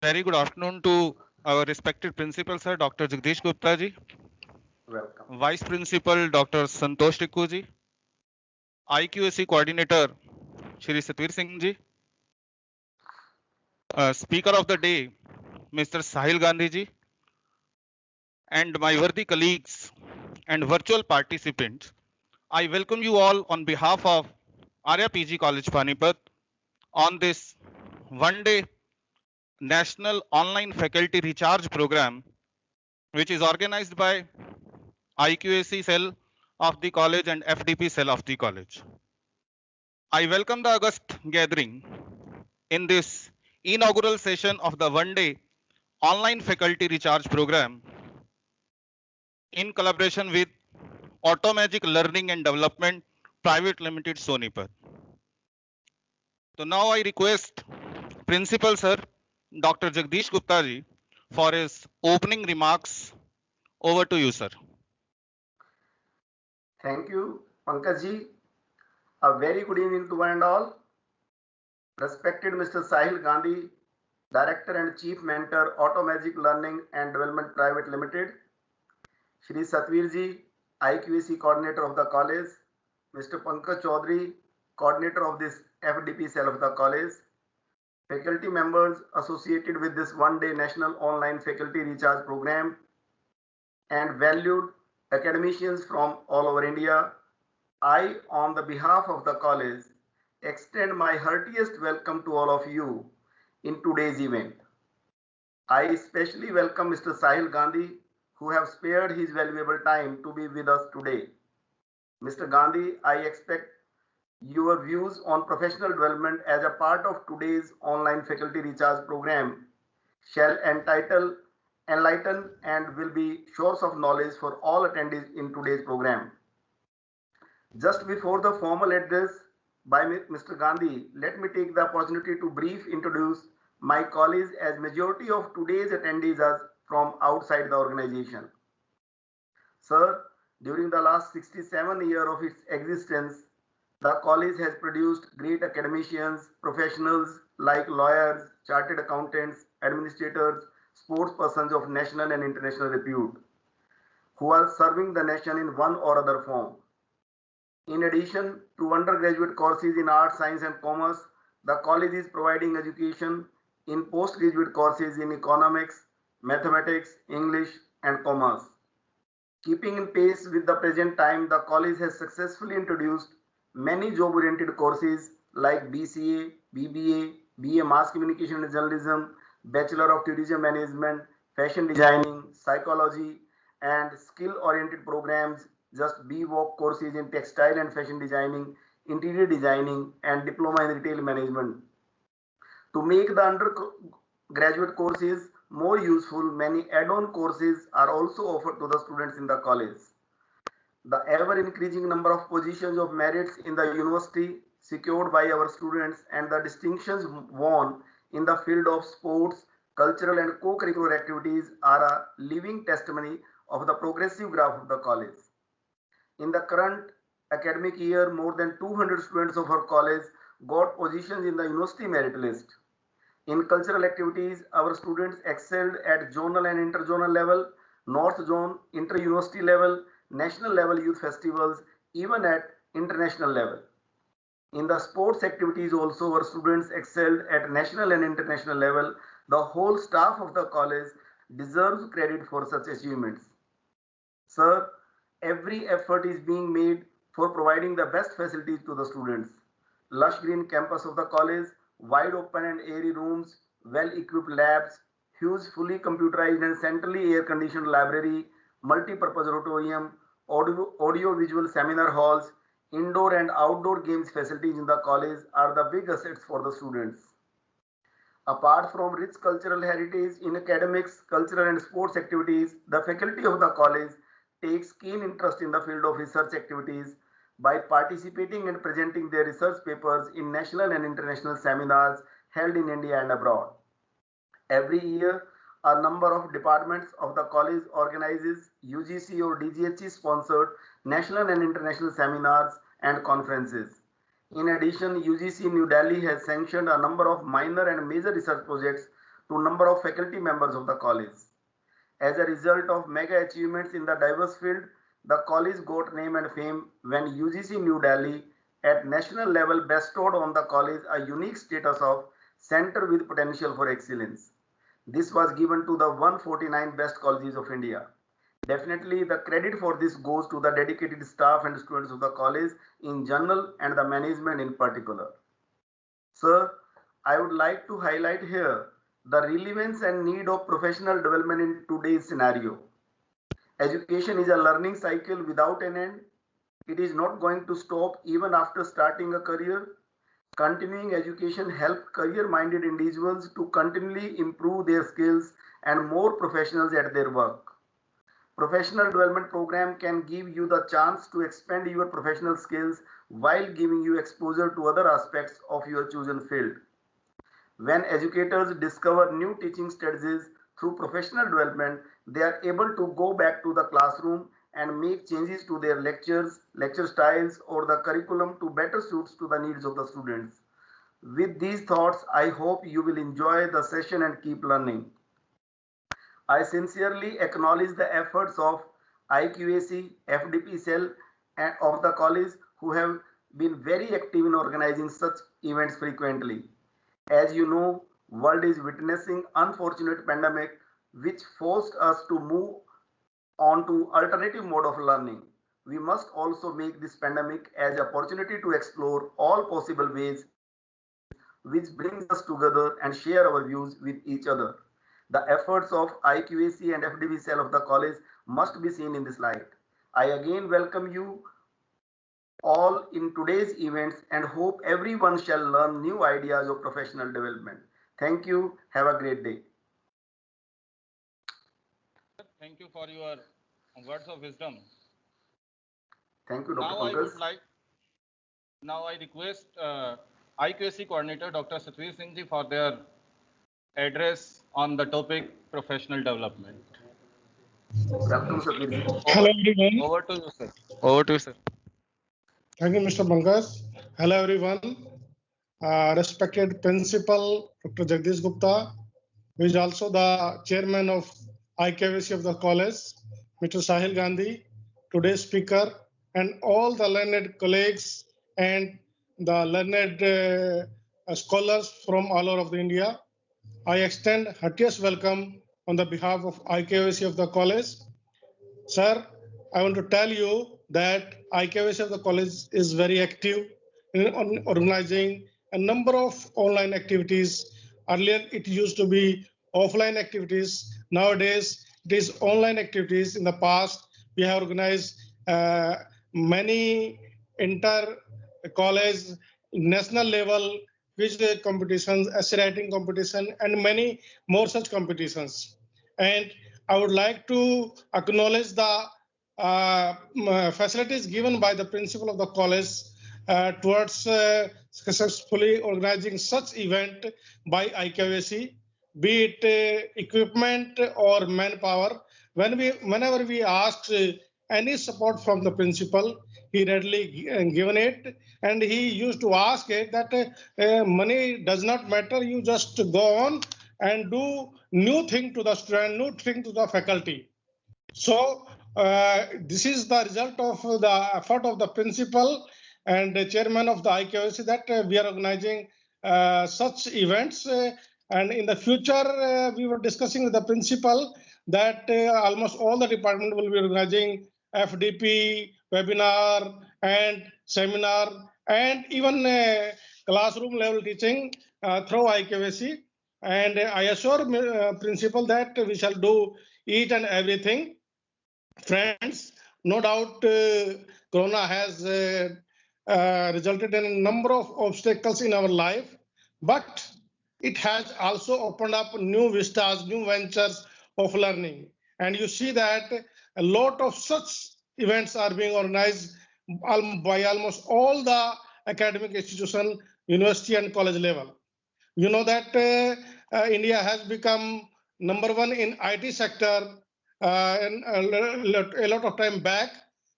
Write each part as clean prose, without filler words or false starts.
Very good afternoon to our respected principal, sir, Dr. Jagdish Gupta ji, Welcome. Vice Principal, Dr. Santosh Tikku ji, IQAC Coordinator, Shri Satvir Singh ji, Speaker of the Day, Mr. Sahil Gandhi ji, and my worthy colleagues and virtual participants. I welcome you all on behalf of Arya PG College Panipat on this one-day National Online Faculty Recharge Program, which is organized by IQAC cell of the college and FDP cell of the college. I welcome the August gathering in this inaugural session of the one-day online faculty recharge program in collaboration with Automagic Learning and Development Private Limited Sonipat. So now I request Principal Sir Dr. Jagdish Gupta ji for his opening remarks. Over to you, sir. Thank you, Pankaj ji. A very good evening to one and all. Respected Mr. Sahil Gandhi, Director and Chief Mentor, Automagic Learning and Development Private Limited. Shri Satvir ji, IQAC Coordinator of the college. Mr. Pankaj Chaudhary, Coordinator of this FDP cell of the college. Faculty members associated with this one-day National Online Faculty Recharge Program, and valued academicians from all over India, I, on the behalf of the college, extend my heartiest welcome to all of you in today's event. I especially welcome Mr. Sahil Gandhi, who have spared his valuable time to be with us today. Mr. Gandhi, I expect your views on professional development as a part of today's online faculty recharge program shall enlighten and will be source of knowledge for all attendees in today's program. Just before the formal address by Mr. Gandhi, let me take the opportunity to brief introduce my colleagues, as majority of today's attendees are from outside the organization. Sir, during the last 67 years of its existence, the college has produced great academicians, professionals like lawyers, chartered accountants, administrators, sports persons of national and international repute, who are serving the nation in one or other form. In addition to undergraduate courses in arts, science, and commerce, the college is providing education in postgraduate courses in economics, mathematics, English, and commerce. Keeping in pace with the present time, the college has successfully introduced many job-oriented courses like BCA, BBA, BA Mass Communication and Journalism, Bachelor of Tourism Management, Fashion Designing, Psychology, and skill-oriented programs, just BWOC courses in Textile and Fashion Designing, Interior Designing, and Diploma in Retail Management. To make the undergraduate courses more useful, many add-on courses are also offered to the students in the college. The ever-increasing number of positions of merits in the university secured by our students and the distinctions won in the field of sports, cultural and co-curricular activities are a living testimony of the progressive growth of the college. In the current academic year, more than 200 students of our college got positions in the university merit list. In cultural activities, our students excelled at zonal and interzonal level, North Zone, inter-university level, national level youth festivals, even at international level. In the sports activities also, our students excelled at national and international level. The whole staff of the college deserves credit for such achievements. Sir, every effort is being made for providing the best facilities to the students. Lush green campus of the college, wide open and airy rooms, well-equipped labs, huge fully computerized and centrally air-conditioned library, multi-purpose auditorium, audio-visual seminar halls, indoor and outdoor games facilities in the college are the big assets for the students. Apart from rich cultural heritage in academics, cultural and sports activities, the faculty of the college takes keen interest in the field of research activities by participating and presenting their research papers in national and international seminars held in India and abroad. Every year, a number of departments of the college organizes UGC or DGHE sponsored national and international seminars and conferences. In addition, UGC New Delhi has sanctioned a number of minor and major research projects to number of faculty members of the college. As a result of mega achievements in the diverse field, the college got name and fame when UGC New Delhi at national level bestowed on the college a unique status of center with potential for excellence. This was given to the 149 best colleges of India. Definitely the credit for this goes to the dedicated staff and students of the college in general and the management in particular. Sir, I would like to highlight here the relevance and need of professional development in today's scenario. Education is a learning cycle without an end. It is not going to stop even after starting a career. Continuing education helps career-minded individuals to continually improve their skills and more professionals at their work. Professional development program can give you the chance to expand your professional skills while giving you exposure to other aspects of your chosen field. When educators discover new teaching strategies through professional development, they are able to go back to the classroom and make changes to their lectures, lecture styles, or the curriculum to better suits to the needs of the students. With these thoughts, I hope you will enjoy the session and keep learning. I sincerely acknowledge the efforts of IQAC, FDP cell of the college who have been very active in organizing such events frequently. As you know, world is witnessing unfortunate pandemic which forced us to move on to alternative mode of learning. We must also make this pandemic as an opportunity to explore all possible ways which brings us together and share our views with each other. The efforts of IQAC and FDB cell of the college must be seen in this light. I again welcome you all in today's events and hope everyone shall learn new ideas of professional development. Thank you. Have a great day. Thank you for your words of wisdom. Thank you, Dr. Pankaj. Now I request IQAC coordinator Dr. Satvir Singh ji for their address on the topic professional development. Good afternoon, Satvir ji. Hello everyone. Over to you, sir. Over to you, sir. Thank you, Mr. Pankaj. Hello everyone. Respected Principal Dr. Jagdish Gupta, who is also the chairman of IQAC of the college, Mr. Sahil Gandhi, today's speaker, and all the learned colleagues and the learned scholars from all over India. I extend heartiest welcome on the behalf of IQAC of the college. Sir, I want to tell you that IQAC of the college is very active in organizing a number of online activities. Earlier, it used to be offline activities. Nowadays, it is online activities. In the past, we have organized many inter-college, national level quiz competitions, essay writing competition, and many more such competitions. And I would like to acknowledge the facilities given by the principal of the college towards successfully organizing such event by IQAC, be it equipment or manpower. Whenever we ask any support from the principal, he readily given it, and he used to ask it that money does not matter. You just go on and do new thing to the student, new thing to the faculty. So this is the result of the effort of the principal and the chairman of the IQAC that we are organizing such events. And in the future, we were discussing with the principal that almost all the department will be organizing FDP, webinar, and seminar, and even classroom level teaching through IQAC. And I assure principal that we shall do each and everything. Friends, no doubt Corona has resulted in a number of obstacles in our life, but it has also opened up new vistas, new ventures of learning. And you see that a lot of such events are being organized by almost all the academic institution, university and college level. You know that India has become #1 in IT sector a lot of time back,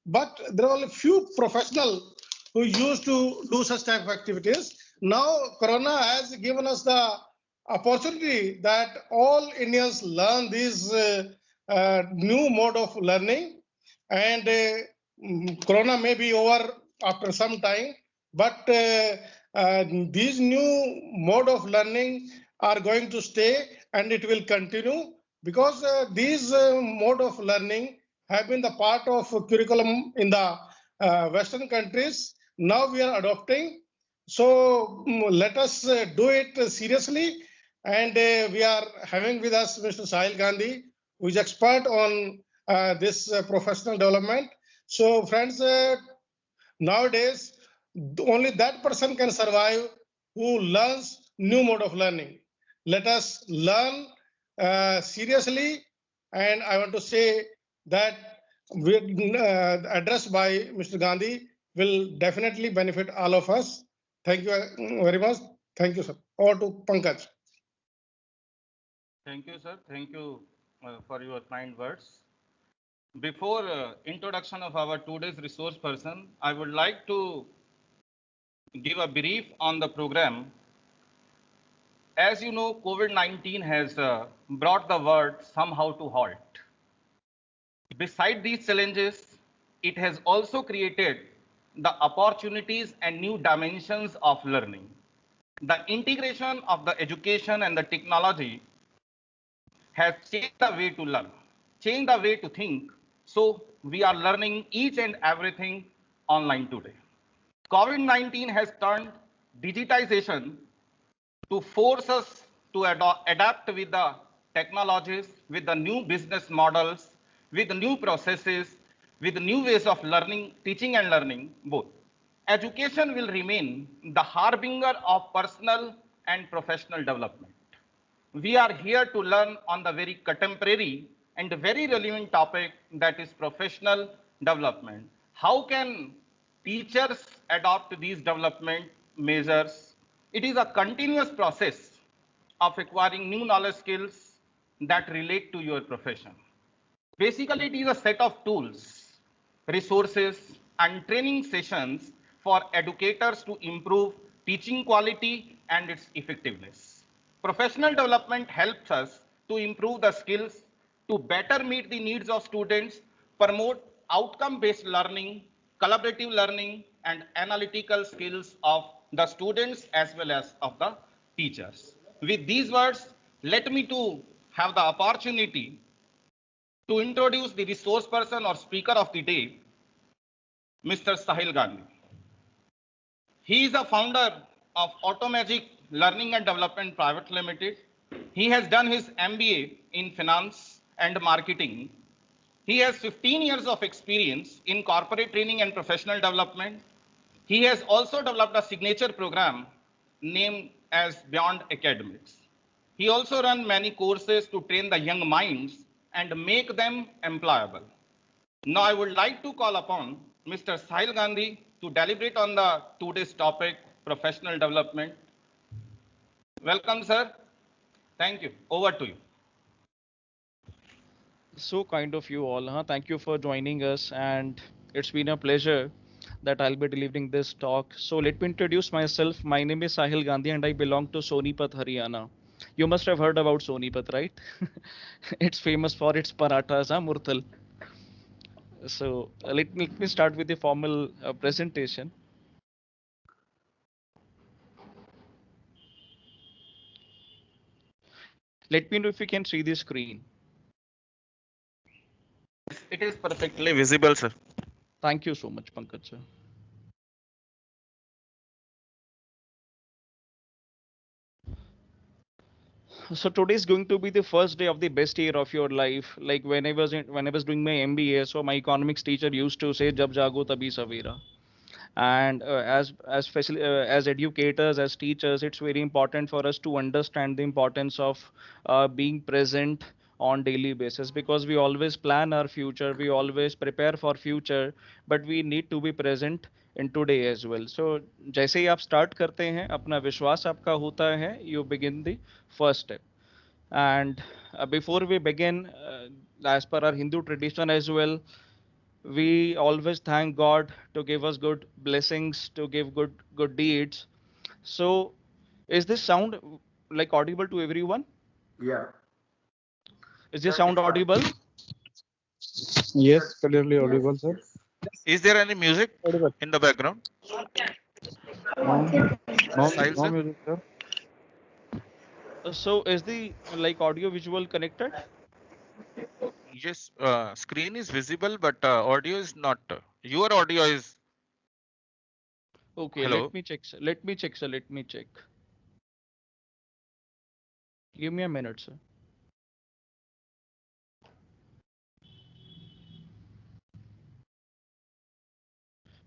but there were a few professionals who used to do such type of activities. Now, Corona has given us the opportunity that all Indians learn this new mode of learning, and Corona may be over after some time, but these new mode of learning are going to stay and it will continue because these mode of learning have been the part of curriculum in the Western countries. Now we are adopting. So let us do it seriously. And we are having with us Mr. Sahil Gandhi, who is expert on this professional development. So friends, nowadays, only that person can survive who learns new mode of learning. Let us learn seriously, and I want to say that address by Mr. Gandhi will definitely benefit all of us. Thank you very much. Thank you, sir. Over to Pankaj. Thank you, sir. Thank you for your kind words. Before introduction of our today's resource person, I would like to give a brief on the program. As you know, COVID-19 has brought the world somehow to halt. Beside these challenges, it has also created the opportunities and new dimensions of learning. The integration of the education and the technology has changed the way to learn, changed the way to think. So we are learning each and everything online today. COVID-19 has turned digitization to force us to adapt with the technologies, with the new business models, with the new processes, with the new ways of learning, teaching and learning both. Education will remain the harbinger of personal and professional development. We are here to learn on the very contemporary and very relevant topic, that is professional development. How can teachers adopt these development measures? It is a continuous process of acquiring new knowledge skills that relate to your profession. Basically, it is a set of tools, resources, and training sessions for educators to improve teaching quality and its effectiveness. Professional development helps us to improve the skills, to better meet the needs of students, promote outcome-based learning, collaborative learning, and analytical skills of the students as well as of the teachers. With these words, let me to have the opportunity to introduce the resource person or speaker of the day, Mr. Sahil Gandhi. He is a founder of Automagic Learning and Development Private Limited. He has done his MBA in finance and marketing. He has 15 years of experience in corporate training and professional development. He has also developed a signature program named as Beyond Academics. He also runs many courses to train the young minds and make them employable. Now I would like to call upon Mr. Sahil Gandhi to deliberate on the today's topic, professional development. Welcome, sir. Thank you. Over to you. So kind of you all, huh? Thank you for joining us, and it's been a pleasure that I'll be delivering this talk. So let me introduce myself. My name is Sahil Gandhi, and I belong to Sonipat, Haryana. You must have heard about Sonipat, right? It's famous for its parathas, huh, Murthal? So let me start with the formal presentation. Let me know if you can see the screen. It is perfectly visible, sir. Thank you so much, Pankaj sir. So today is going to be the first day of the best year of your life. Like when I was doing my MBA, so my economics teacher used to say, "Jab jago tabhi savera." And as educators, as teachers, it's very important for us to understand the importance of being present on daily basis, because we always plan our future, we always prepare for future, but we need to be present in today as well. So जैसे ही आप start करते हैं, अपना विश्वास आपका होता है, you begin the first step. And before we begin, as per our Hindu tradition as well, we always thank God to give us good blessings, to give good deeds. So, is this sound like audible to everyone? Yeah. Is this sound audible? Yes, clearly Yes, audible, sir. yes. Is there any music Audible. in the background? No, Sahil no sir? music, sir. So is the like audio visual connected? Yes, screen is visible, but audio is not. Your audio is. Okay, Hello. let me check, sir. Let me check, sir. Let me check. Give me a minute, sir.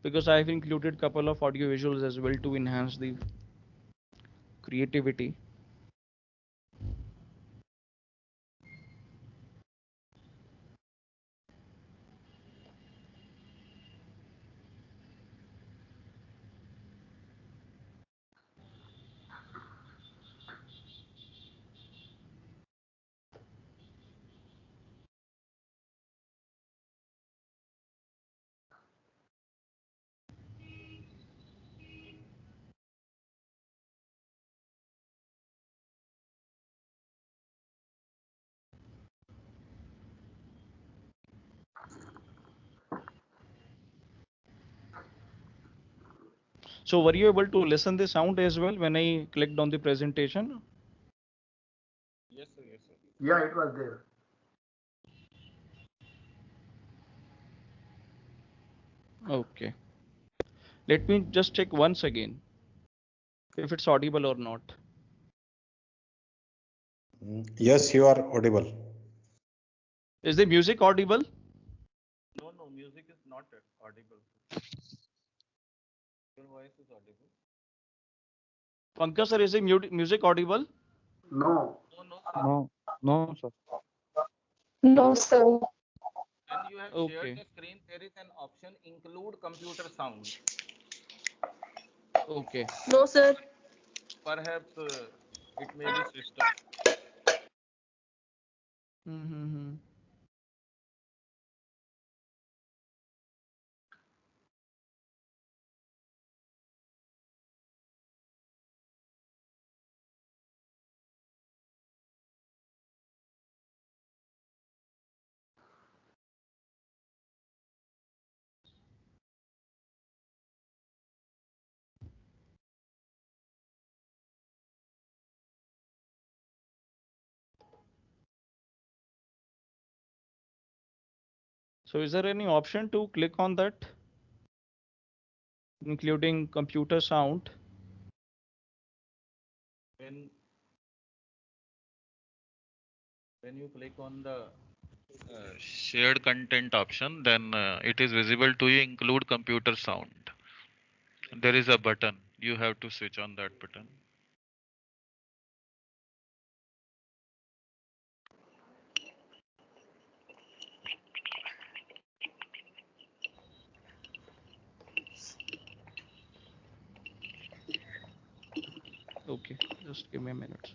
Because I have included couple of audio visuals as well to enhance the creativity. So were you able to listen the sound as well when I clicked on the presentation? Yes, sir. Yes, sir. Yeah, it was there. Okay. Let me just check once again if it's audible or not. Yes, you are audible. Is the music audible? No, no, music is not audible. Your voice is audible. Pankaj sir, is the music audible? No. No, no, sir. No, no, sir. No, sir. When you have shared Okay. the screen, there is an option include computer sound. Okay. No, sir. Perhaps it may be system. Mm-hmm. So is there any option to click on that, including computer sound? When you click on the shared content option, then it is visible to you include computer sound. There is a button. You have to switch on that button. Okay, just give me a minute.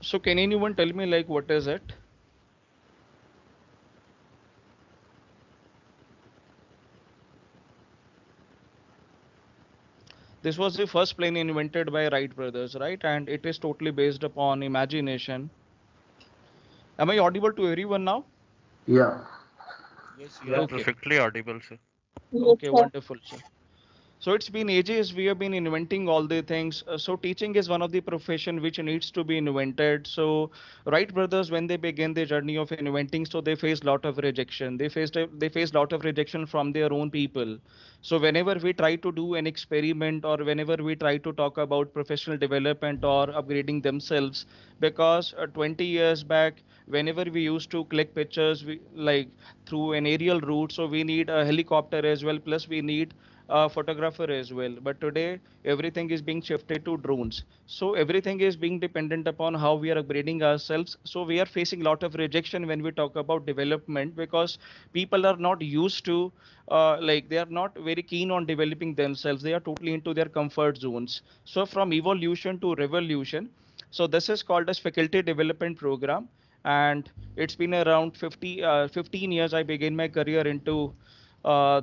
So can anyone tell me like what is it? This was the first plane invented by Wright brothers, right? And it is totally based upon imagination. Am I audible to everyone now? Yeah. Yes, you are Okay. perfectly audible, sir. Yes, Okay, sir. wonderful, sir. So it's been ages we have been inventing all the things. So teaching is one of the profession which needs to be invented. So Wright brothers, when they began their journey of inventing, so they faced lot of rejection. They faced lot of rejection from their own people. So whenever we try to do an experiment or whenever we try to talk about professional development or upgrading themselves, because 20 years back, whenever we used to click pictures, we like through an aerial route, so we need a helicopter as well. Plus we need a photographer as well. But today, everything is being shifted to drones. So everything is being dependent upon how we are upgrading ourselves. So we are facing a lot of rejection when we talk about development because people are not used to, they are not very keen on developing themselves. They are totally into their comfort zones. So from evolution to revolution. So this is called as faculty development program, and it's been around 15 years. I began my career into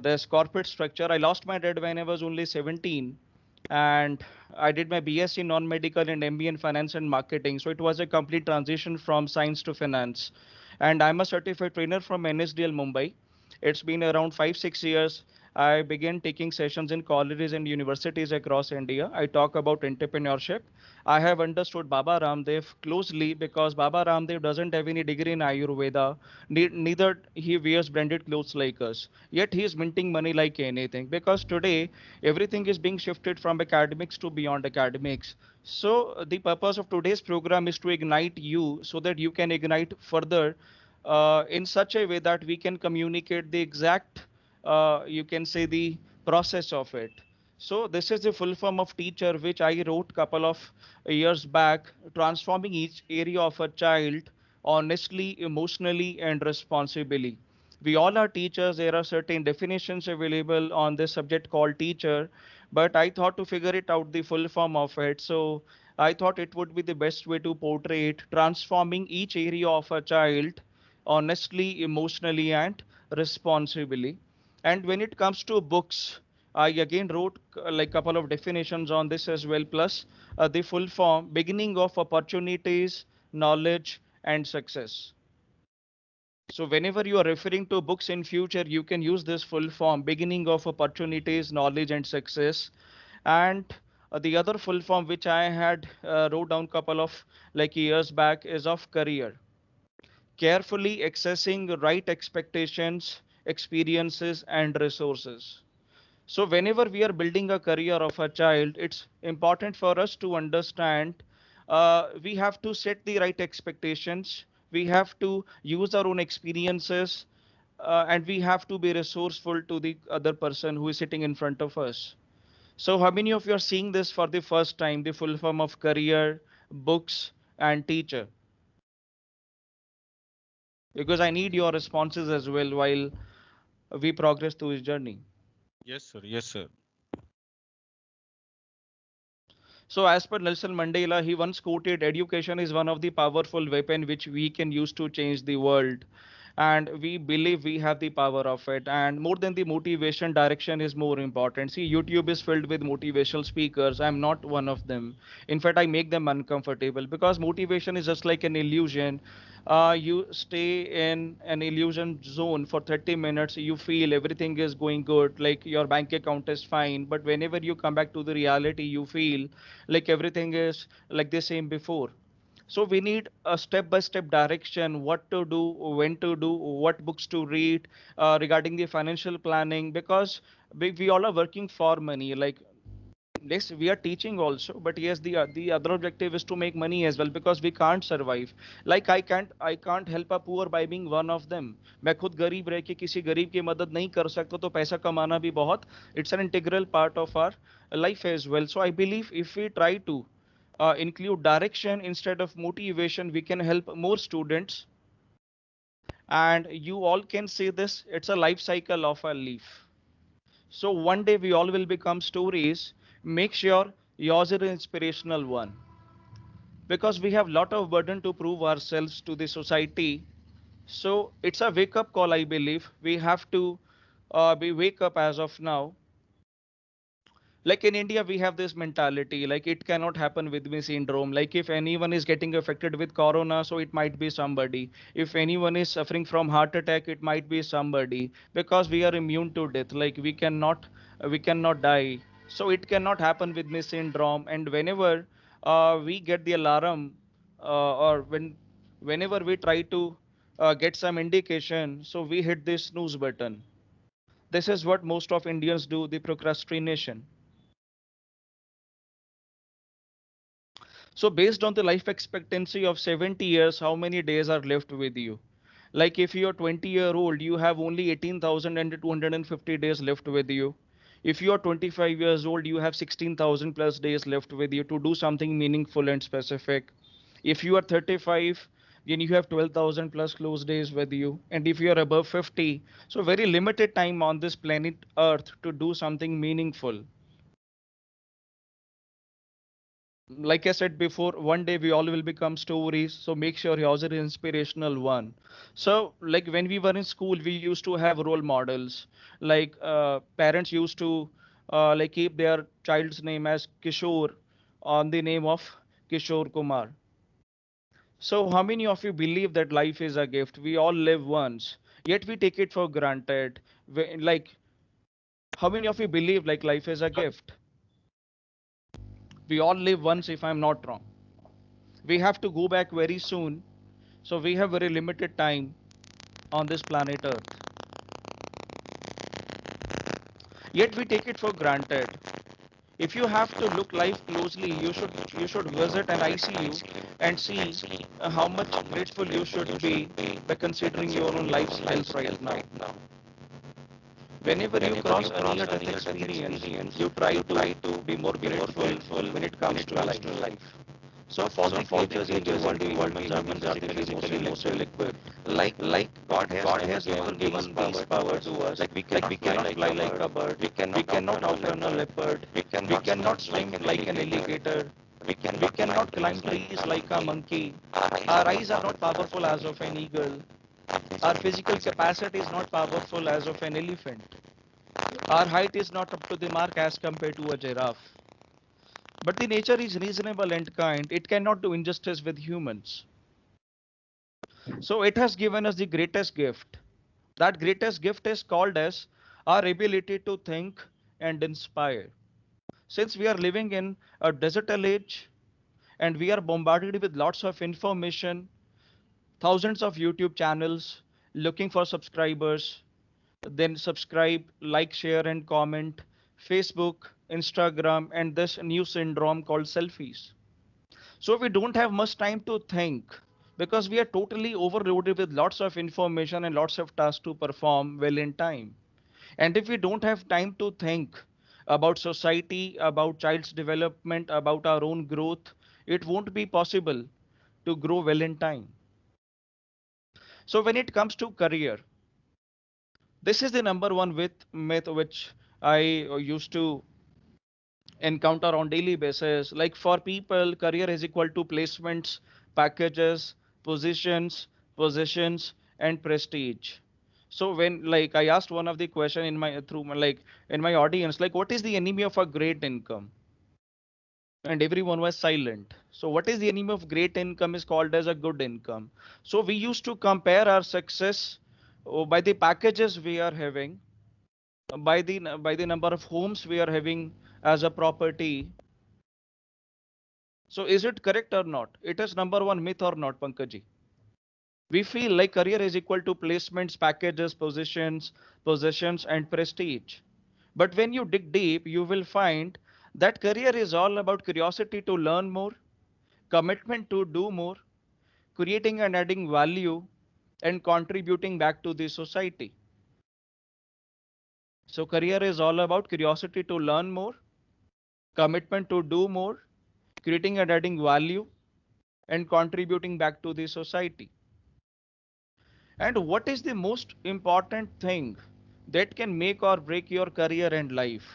this corporate structure. I lost my dad when I was only 17, and I did my BSc non-medical and MBA in finance and marketing. So it was a complete transition from science to finance. And I'm a certified trainer from NSDL Mumbai. It's been around 5 6 years. I began taking sessions in colleges and universities across India. I talk about entrepreneurship. I have understood Baba Ramdev closely because Baba Ramdev doesn't have any degree in Ayurveda, neither he wears branded clothes like us. Yet he is minting money like anything because today everything is being shifted from academics to beyond academics. So the purpose of today's program is to ignite you so that you can ignite further in such a way that we can communicate the exact, you can say the process of it. So this is the full form of teacher, which I wrote couple of years back, transforming each area of a child honestly, emotionally, and responsibly. We all are teachers. There are certain definitions available on this subject called teacher, but I thought to figure it out the full form of it. So I thought it would be the best way to portray it, transforming each area of a child honestly, emotionally, and responsibly. And when it comes to books, I again wrote like couple of definitions on this as well, plus the full form, beginning of opportunities, knowledge, and success. So whenever you are referring to books in future, you can use this full form, beginning of opportunities, knowledge, and success. And the other full form which I had wrote down couple of like years back is of career, carefully accessing right expectations, experiences, and resources. So, whenever we are building a career of a child, it's important for us to understand we have to set the right expectations, we have to use our own experiences, and we have to be resourceful to the other person who is sitting in front of us. So, how many of you are seeing this for the first time, the full form of career, books, and teacher? Because I need your responses as well while we progress through his journey. Yes, sir. Yes, sir. So, as per Nelson Mandela, he once quoted, education is one of the powerful weapon which we can use to change the world. And we believe we have the power of it. And more than the motivation, direction is more important. See, YouTube is filled with motivational speakers. I'm not one of them. In fact, I make them uncomfortable because motivation is just like an illusion. You stay in an illusion zone for 30 minutes, you feel everything is going good, like your bank account is fine. But whenever you come back to the reality, you feel like everything is like the same before. So we need a step by step direction, what to do, when to do, what books to read regarding the financial planning, because we all are working for money. Like, yes, we are teaching also, but yes, the other objective is to make money as well because we can't survive. Like I can't help a poor by being one of them. मैं खुद गरीब रह के किसी गरीब की मदद नहीं कर सकता, तो पैसा कमाना भी बहुत, it's an integral part of our life as well. So I believe if we try to include direction instead of motivation, we can help more students. And you all can see this, it's a life cycle of a leaf. So one day we all will become stories. Make sure yours is an inspirational one, because we have lot of burden to prove ourselves to the society. So it's a wake up call, I believe. We have to be wake up as of now. Like in India, we have this mentality like it cannot happen with me syndrome. Like if anyone is getting affected with corona, so it might be somebody. If anyone is suffering from heart attack, it might be somebody, because we are immune to death. Like we cannot die. So it cannot happen with me syndrome. And whenever we get the alarm, or whenever we try to get some indication, so we hit this snooze button. This is what most of Indians do, the procrastination. So based on the life expectancy of 70 years, how many days are left with you? Like if you're 20-year-old, you have only 18,250 days left with you. If you are 25 years old, you have 16,000 plus days left with you to do something meaningful and specific. If you are 35, then you have 12,000 plus close days with you. And if you are above 50, so very limited time on this planet Earth to do something meaningful. Like I said before, one day we all will become stories. So make sure yours is an inspirational one. So like when we were in school, we used to have role models. Like parents used to like keep their child's name as Kishore on the name of Kishore Kumar. So how many of you believe that life is a gift? We all live once, yet we take it for granted. Like how many of you believe like life is a gift? We all live once, if I'm not wrong. We have to go back very soon. So we have very limited time on this planet Earth. Yet we take it for granted. If you have to look life closely, you should visit an ICU and see how much grateful you should be by considering your own life's health right now. Whenever you cross a near-death experience, you try to be more grateful when it comes to life. So for the creatures in the world, humans are physically emotionally equipped. Like God has never given these power to us. Like we cannot fly like a bird. We cannot outrun a leopard. We cannot swim like an alligator. We cannot climb trees like a monkey. Our eyes are not powerful as of an eagle. Our physical capacity is not powerful as of an elephant. Our height is not up to the mark as compared to a giraffe. But the nature is reasonable and kind. It cannot do injustice with humans. So it has given us the greatest gift. That greatest gift is called as our ability to think and inspire. Since we are living in a digital age and we are bombarded with lots of information, thousands of YouTube channels looking for subscribers, then subscribe, like, share, and comment, Facebook, Instagram, and this new syndrome called selfies. So we don't have much time to think because we are totally overloaded with lots of information and lots of tasks to perform well in time. And if we don't have time to think about society, about child's development, about our own growth, it won't be possible to grow well in time. So when it comes to career, this is the number one myth which I used to encounter on daily basis. Like for people, career is equal to placements, packages, positions, and prestige. So when like I asked one of the question in my through my, like in my audience, like what is the enemy of a great income? And everyone was silent. So what is the enemy of great income is called as a good income. So we used to compare our success by the packages we are having, by the number of homes we are having as a property. So is it correct or not? It is number one myth or not, Pankaj? We feel like career is equal to placements, packages, possessions, and prestige. But when you dig deep, you will find that career is all about curiosity to learn more, commitment to do more, creating and adding value, and contributing back to the society. So career is all about curiosity to learn more, commitment to do more, creating and adding value, and contributing back to the society. And what is the most important thing that can make or break your career and life?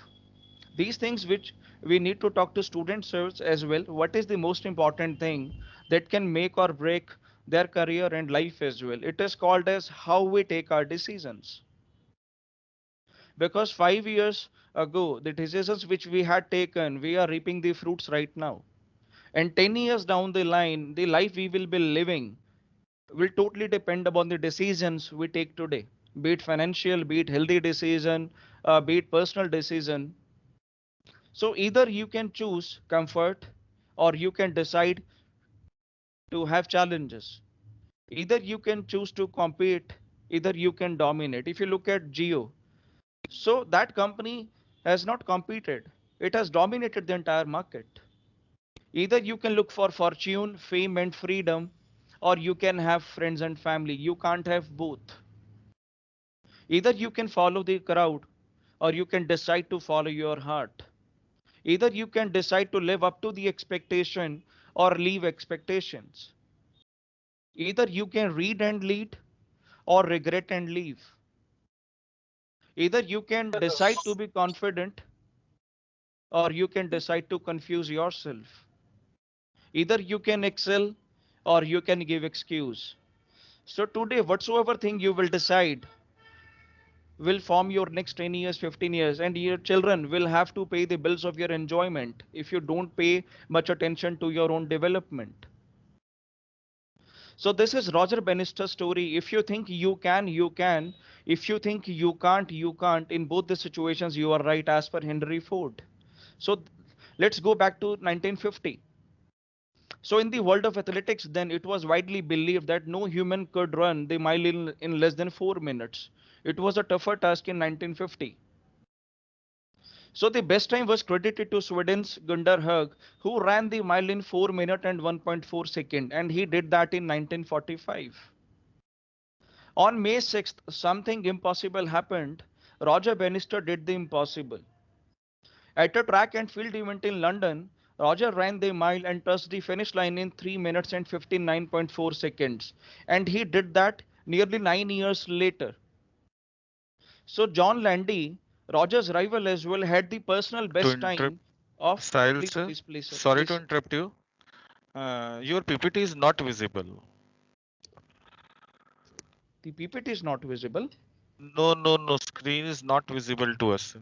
These things which we need to talk to students as well. What is the most important thing that can make or break their career and life as well? It is called as how we take our decisions. Because 5 years ago, the decisions which we had taken, we are reaping the fruits right now. And 10 years down the line, the life we will be living will totally depend upon the decisions we take today, be it financial, be it healthy decision, be it personal decision. So either you can choose comfort or you can decide to have challenges. Either you can choose to compete, either you can dominate. If you look at Geo, so that company has not competed, it has dominated the entire market. Either you can look for fortune, fame, and freedom, or you can have friends and family. You can't have both. Either you can follow the crowd, or you can decide to follow your heart. Either you can decide to live up to the expectation or leave expectations. Either you can read and lead or regret and leave. Either you can decide to be confident or you can decide to confuse yourself. Either you can excel or you can give excuse. So today, whatsoever thing you will decide will form your next 10 years, 15 years, and your children will have to pay the bills of your enjoyment if you don't pay much attention to your own development. So this is Roger Bannister's story. If you think you can, you can. If you think you can't, you can't. In both the situations, you are right as per Henry Ford. So let's go back to 1950. So in the world of athletics, then it was widely believed that no human could run the mile in less than 4 minutes. It was a tougher task in 1950. So the best time was credited to Sweden's Gunnar Hög, who ran the mile in 4 minutes and 1.4 seconds, and he did that in 1945. On May 6th, something impossible happened. Roger Bannister did the impossible. At a track and field event in London, Roger ran the mile and touched the finish line in 3 minutes and 59.4 seconds. And he did that nearly 9 years later. So John Landy, Roger's rival as well, had the personal To best interrupt, time of Sahil please, sir, please, please, sir, sorry to please. interrupt you. Your PPT is not visible. The PPT is not visible. No. Screen is not visible to us.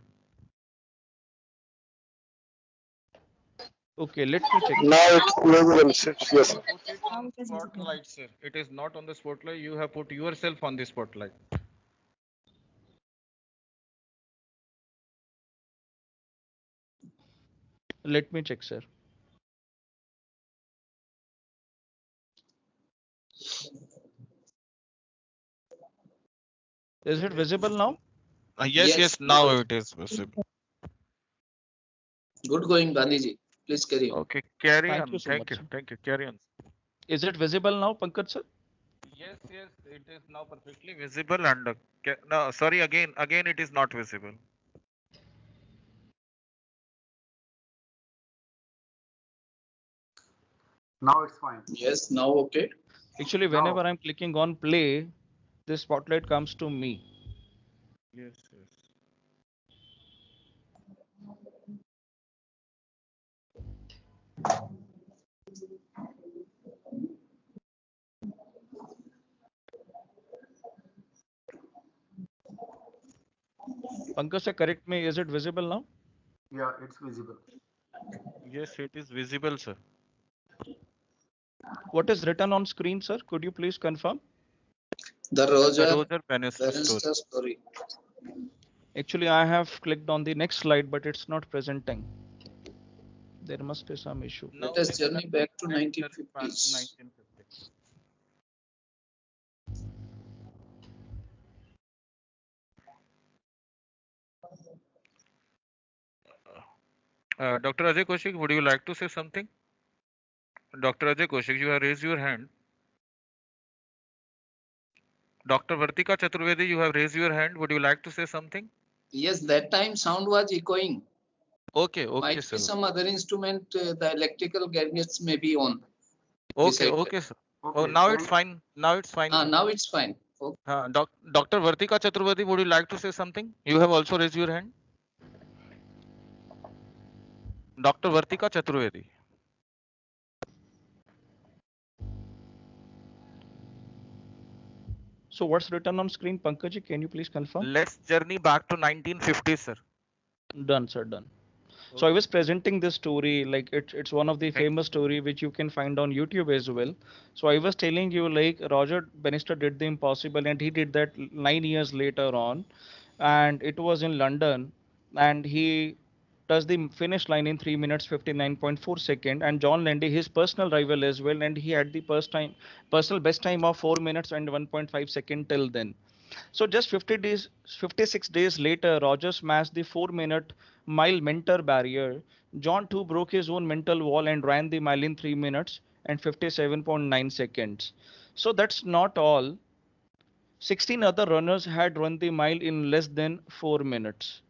Okay, let me check. Now it's visible, sir. Yes, sir. Put it on spotlight, sir. It is not on the spotlight. You have put yourself on the spotlight. Let me check, sir. Is it visible now? Yes. Now it is visible. Good going, Gandhiji. Please carry on. Okay, carry Thank on. you so Thank much, you. sir. Thank you. Carry on. Is it visible now, Pankaj sir? Yes. It is now perfectly visible. And no, sorry. Again, it is not visible. Now it's fine. Yes, now okay. Actually, whenever I'm clicking on play, this spotlight comes to me. Yes. Pankaj sir, correct me. Is it visible now? Yeah, it's visible. Yes, it is visible, sir. What is written on screen, sir? Could you please confirm? The Roger Bannister story. Actually, I have clicked on the next slide, but it's not presenting. There must be some issue. Let us journey back to 1950s. Dr. Ajay Kaushik, would you like to say something? Dr. Ajay Kaushik, you have raised your hand. Dr. Vartika Chaturvedi, you have raised your hand. Would you like to say something? Yes, that time sound was echoing. Okay, Might sir. be some other instrument, the electrical gadgets may be on. Okay, sir. Oh, now it's fine. Now it's fine. Now it's fine. Okay. Dr. Vartika Chaturvedi, would you like to say something? You have also raised your hand. Dr. Vartika Chaturvedi. So what's written on screen, Pankaj? Can you please confirm? Let's journey back to 1950s, sir. Done, sir, done. So I was presenting this story, like it's one of the Thank famous story which you can find on YouTube as well. So I was telling you like Roger Bannister did the impossible and he did that 9 years later on, and it was in London, and he touched the finish line in 3 minutes 59.4 second, and John Landy his personal rival as well, and he had the personal best time of 4 minutes and 1.5 second till then. So just 50 days, 56 days later, Rogers smashed the 4-minute mile mentor barrier. John too broke his own mental wall and ran the mile in 3 minutes and 57.9 seconds. So that's not all. 16 other runners had run the mile in less than 4 minutes.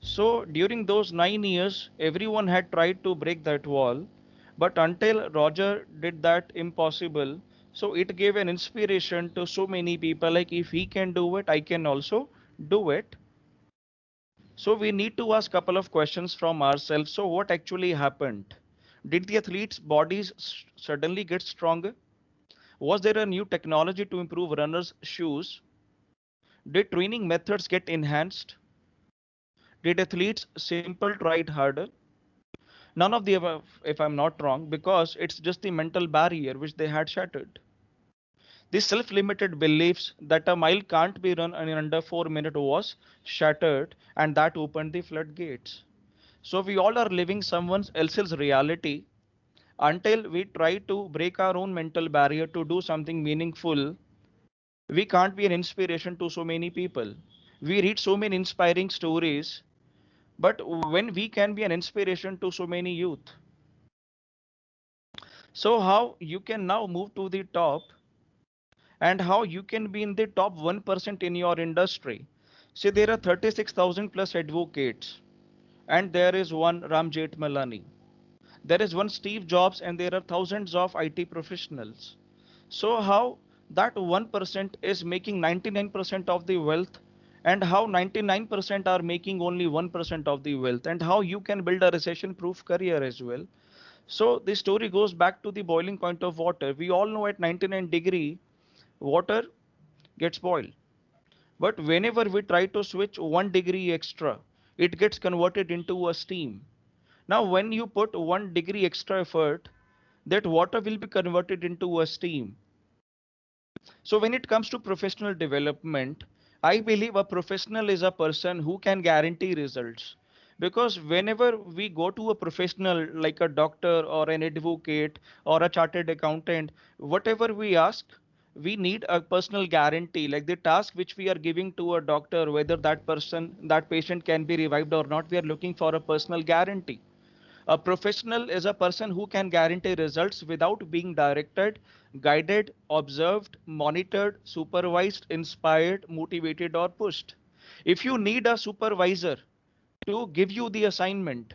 So during those 9 years, everyone had tried to break that wall, but until Roger did that impossible, so it gave an inspiration to so many people like if he can do it, I can also do it. So we need to ask a couple of questions from ourselves. So what actually happened? Did the athletes' bodies suddenly get stronger? Was there a new technology to improve runners' shoes? Did training methods get enhanced? Did athletes simple tried harder? None of the above, if I'm not wrong, because it's just the mental barrier which they had shattered. The self limited beliefs that a mile can't be run in under 4 minutes was shattered, and that opened the floodgates. So we all are living someone else's reality until we try to break our own mental barrier to do something meaningful. We can't be an inspiration to so many people. We read so many inspiring stories, but when we can be an inspiration to so many youth. So how you can now move to the top and how you can be in the top 1% in your industry. See, there are 36,000 plus advocates, and there is one Ram Jethmalani. There is one Steve Jobs, and there are thousands of IT professionals. So how that 1% is making 99% of the wealth, and how 99% are making only 1% of the wealth, and how you can build a recession proof career as well. So the story goes back to the boiling point of water. We all know at 99-degree water gets boiled. But whenever we try to switch 1 degree extra, it gets converted into a steam. Now, when you put 1 degree extra effort, that water will be converted into a steam. So, when it comes to professional development, I believe a professional is a person who can guarantee results. Because whenever we go to a professional like a doctor or an advocate or a chartered accountant, whatever we ask, we need a personal guarantee. Like the task which we are giving to a doctor, whether that patient can be revived or not, we are looking for a personal guarantee. A professional is a person who can guarantee results without being directed, guided, observed, monitored, supervised, inspired, motivated, or pushed. If you need a supervisor to give you the assignment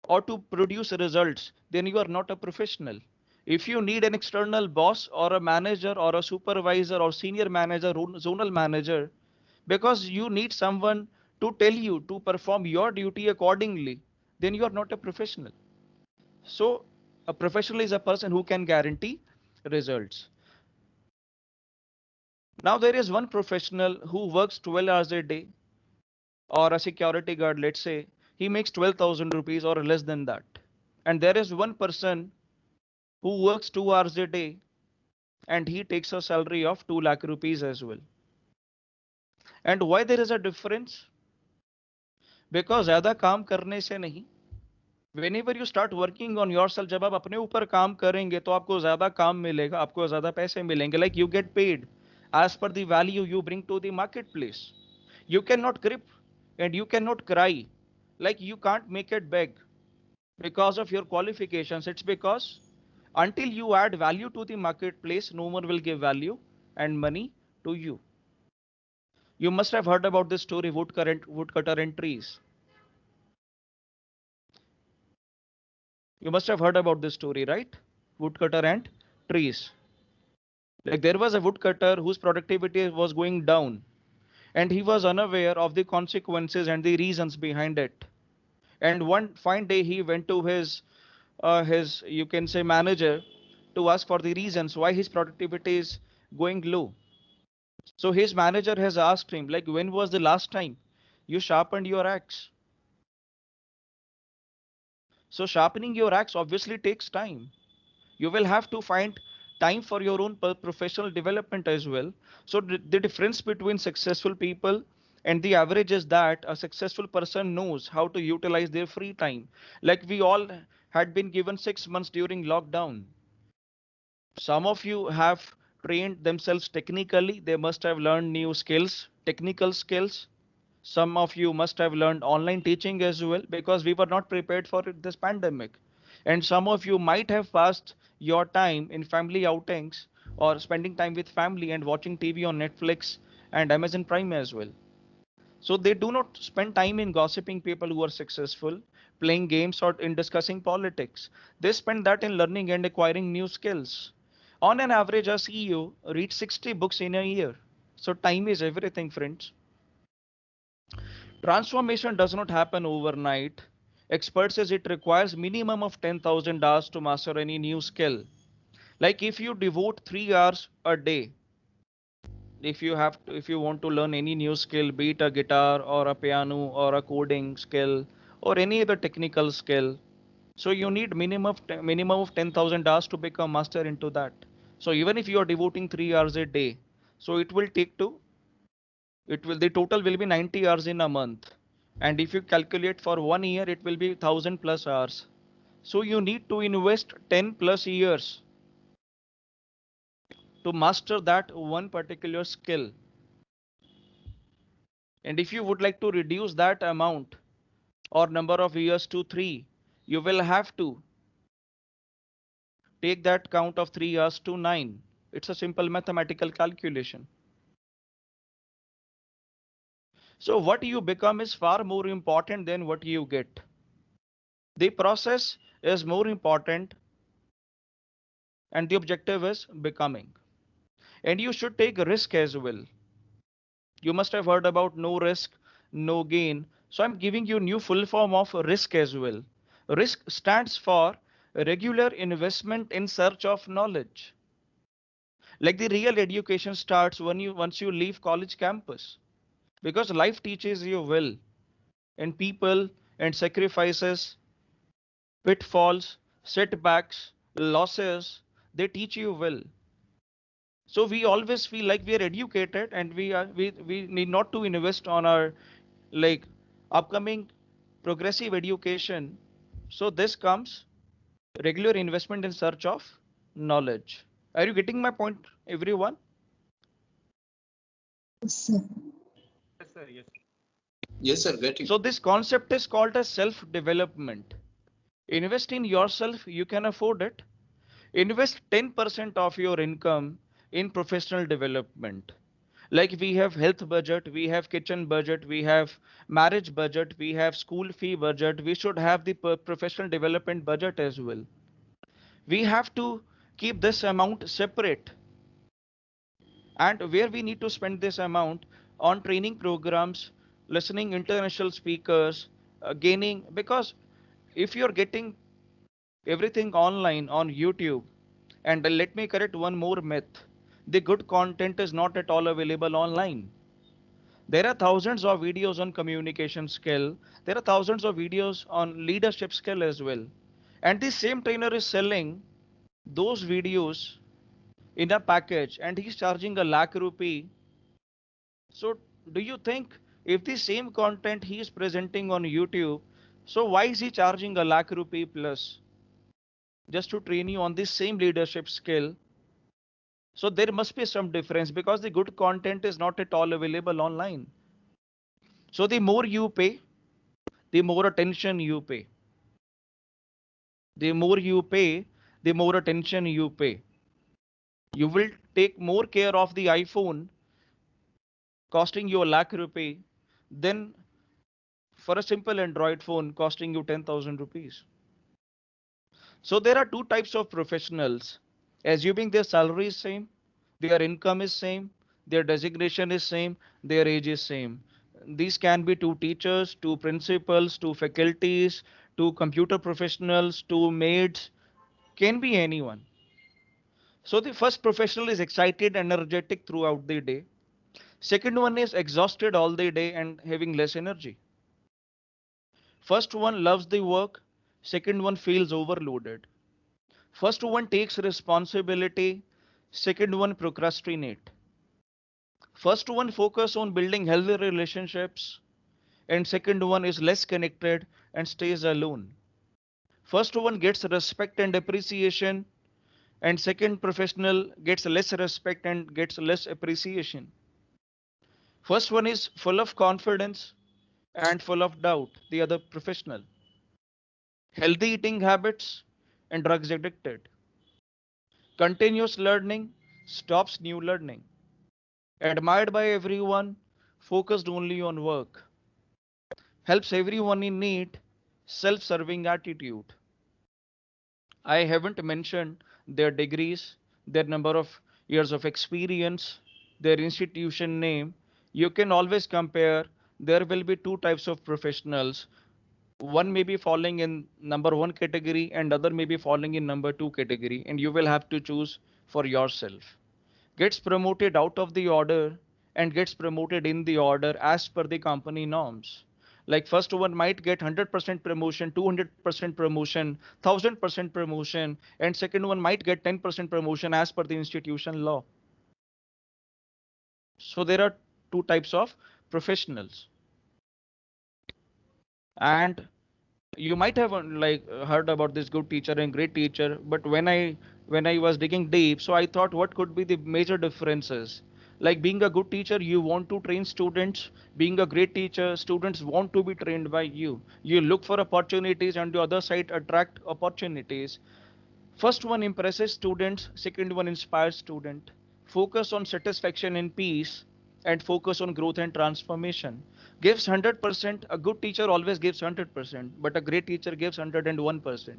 or to produce results, then you are not a professional. If you need an external boss or a manager or a supervisor or senior manager, zonal manager, because you need someone to tell you to perform your duty accordingly, then you are not a professional. So, a professional is a person who can guarantee results. Now, there is one professional who works 12 hours a day, or a security guard, let's say, he makes 12,000 rupees or less than that. And there is one person who works 2 hours a day and he takes a salary of 2 lakh rupees as well. And why there is a difference? Because ज़्यादा काम करने से नहीं, whenever you start working on yourself, जब आप अपने ऊपर काम करेंगे तो आपको ज़्यादा काम मिलेगा, आपको ज़्यादा पैसे मिलेंगे. Like you get paid as per the value you bring to the marketplace. You cannot grip and you cannot cry. Like you can't make it beg because of your qualifications. It's because until you add value to the marketplace, no one will give value and money to you. You must have heard about this story, woodcutter and trees. You must have heard about this story, right? Woodcutter and trees. Like there was a woodcutter whose productivity was going down, and he was unaware of the consequences and the reasons behind it. And one fine day, he went to his you can say manager to ask for the reasons why his productivity is going low. So his manager has asked him, like, when was the last time you sharpened your axe? So sharpening your axe obviously takes time. You will have to find time for your own professional development as well. So the difference between successful people and the average is that a successful person knows how to utilize their free time. Like we all had been given 6 months during lockdown. Some of you have trained themselves technically. They must have learned new skills, technical skills. Some of you must have learned online teaching as well because we were not prepared for this pandemic. And some of you might have passed your time in family outings or spending time with family and watching TV on Netflix and Amazon Prime as well. So they do not spend time in gossiping people who are successful, playing games, or in discussing politics. They spend that in learning and acquiring new skills. On an average, a CEO reads 60 books in a year. So time is everything, friends. Transformation does not happen overnight. Experts says it requires minimum of 10,000 hours to master any new skill. Like if you devote 3 hours a day, if you want to learn any new skill, be it a guitar or a piano or a coding skill or any other technical skill, so you need minimum of 10,000 hours to become master into that. So even if you are devoting 3 hours a day, so it will the total will be 90 hours in a month, and if you calculate for 1 year it will be 1000 plus hours. So you need to invest 10 plus years to master that one particular skill. And if you would like to reduce that amount or number of years to 3, you will have to take that count of 3 years to 9. It's a simple mathematical calculation. So what you become is far more important than what you get. The process is more important and the objective is becoming. And you should take risk as well. You must have heard about no risk, no gain. So I'm giving you new full form of risk as well. Risk stands for regular investment in search of knowledge. Like the real education starts when you once you leave college campus. Because life teaches you well, and people and sacrifices, pitfalls, setbacks, losses, they teach you well. So we always feel like we are educated and we need not to invest on our like upcoming progressive education. So this comes regular investment in search of knowledge. Are you getting my point, everyone? Yes, sir. Yes, sir. Yes. Yes, sir, getting. So this concept is called as self development. Invest in yourself, you can afford it. Invest 10% of your income in professional development. Like we have health budget, we have kitchen budget, we have marriage budget, we have school fee budget. We should have the professional development budget as well. We have to keep this amount separate, and where we need to spend this amount on training programs, listening international speakers, gaining, because if you're getting everything online on YouTube, and let me correct one more myth, the good content is not at all available online. There are thousands of videos on communication skill. There are thousands of videos on leadership skill as well. And the same trainer is selling those videos in a package and he's charging a lakh rupee. So do you think if the same content he is presenting on YouTube, so why is he charging a lakh rupee plus just to train you on this same leadership skill? So there must be some difference because the good content is not at all available online. So the more you pay, the more attention you pay. The more you pay, the more attention you pay. You will take more care of the iPhone costing you a lakh rupee than for a simple Android phone costing you 10,000 rupees. So there are two types of professionals. Assuming their salary is same, their income is same, their designation is same, their age is same. These can be two teachers, two principals, two faculties, two computer professionals, two maids, can be anyone. So the first professional is excited, energetic throughout the day. Second one is exhausted all the day and having less energy. First one loves the work, second one feels overloaded. First one takes responsibility, second one procrastinate. First one focus on building healthy relationships, and second one is less connected and stays alone. First one gets respect and appreciation, and second professional gets less respect and gets less appreciation. First one is full of confidence and full of doubt, the other professional. Healthy eating habits and drugs addicted. Continuous learning stops new learning. Admired by everyone, focused only on work. Helps everyone in need, self serving attitude. I haven't mentioned their degrees, their number of years of experience, their institution name. You can always compare. There will be two types of professionals. One may be falling in number one category and other may be falling in number two category, and you will have to choose for yourself. Gets promoted out of the order and gets promoted in the order as per the company norms. Like first one might get 100% promotion, 200% promotion, 1000% promotion, and second one might get 10% promotion as per the institution law. So there are two types of professionals. And you might have heard about this good teacher and great teacher, but when I was digging deep, so I thought what could be the major differences. Like being a good teacher, you want to train students. Being a great teacher, students want to be trained by you. You look for opportunities and the other side attract opportunities. First one impresses students, second one inspires student. Focus on satisfaction and peace, and focus on growth and transformation. Gives 100%. A good teacher always gives 100%, but a great teacher gives 101%.